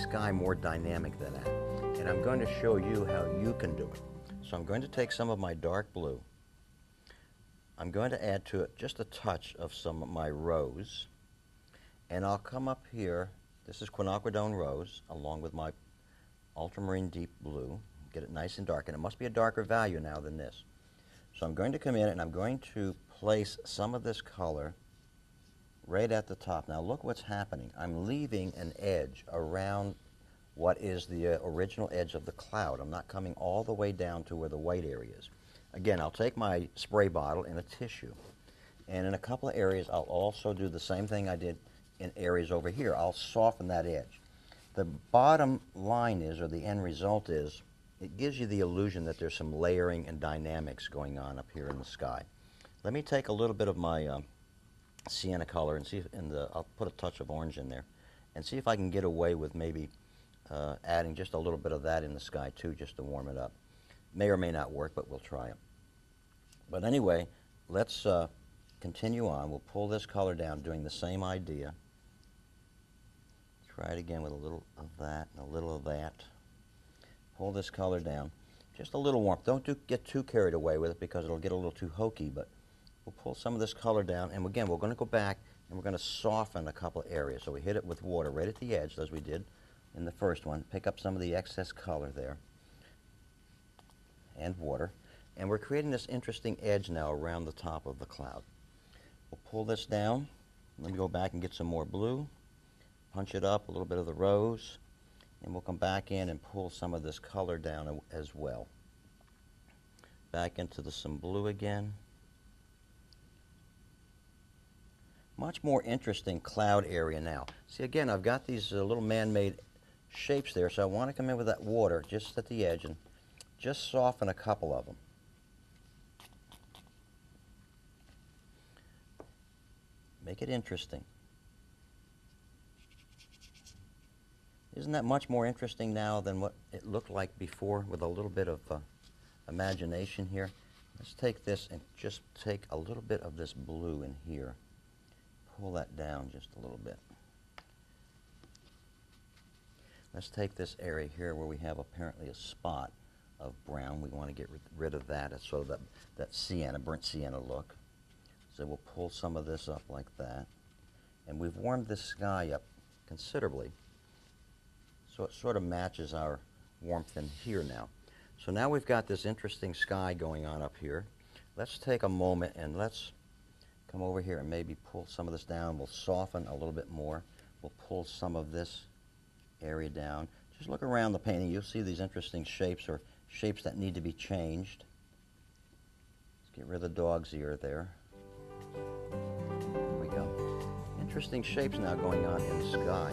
sky more dynamic than that. And I'm going to show you how you can do it. So I'm going to take some of my dark blue. I'm going to add to it just a touch of some of my rose. And I'll come up here, this is quinacridone rose, along with my ultramarine deep blue. Get it nice and dark, and it must be a darker value now than this. So I'm going to come in and I'm going to place some of this color right at the top. Now look what's happening. I'm leaving an edge around what is the original edge of the cloud. I'm not coming all the way down to where the white area is. Again, I'll take my spray bottle and a tissue, and in a couple of areas I'll also do the same thing I did in areas over here. I'll soften that edge. The bottom line is, or the end result is, it gives you the illusion that there's some layering and dynamics going on up here in the sky. Let me take a little bit of my sienna color and see if I'll put a touch of orange in there and see if I can get away with maybe adding just a little bit of that in the sky too, just to warm it up. May or may not work, but we'll try it. But anyway, let's continue on. We'll pull this color down, doing the same idea. Try it again with a little of that and a little of that. Pull this color down, just a little warmth. Don't get too carried away with it because it'll get a little too hokey, but we'll pull some of this color down, and again, we're going to go back and we're going to soften a couple of areas. So we hit it with water right at the edge, as we did in the first one. Pick up some of the excess color there, and water. And we're creating this interesting edge now around the top of the cloud. We'll pull this down. Let me go back and get some more blue. Punch it up, a little bit of the rose. And we'll come back in and pull some of this color down as well. Back into some blue again. Much more interesting cloud area now. See, again, I've got these little man-made shapes there, so I want to come in with that water just at the edge and just soften a couple of them. Make it interesting. Isn't that much more interesting now than what it looked like before, with a little bit of imagination here? Let's take this and just take a little bit of this blue in here. Pull that down just a little bit. Let's take this area here where we have apparently a spot of brown. We want to get rid of that. It's sort of that sienna, burnt sienna look. So we'll pull some of this up like that. And we've warmed this sky up considerably, so it sort of matches our warmth in here now. So now we've got this interesting sky going on up here. Let's take a moment and let's come over here and maybe pull some of this down. We'll soften a little bit more. We'll pull some of this area down. Just look around the painting. You'll see these interesting shapes, or shapes that need to be changed. Let's get rid of the dog's ear there. There we go. Interesting shapes now going on in the sky.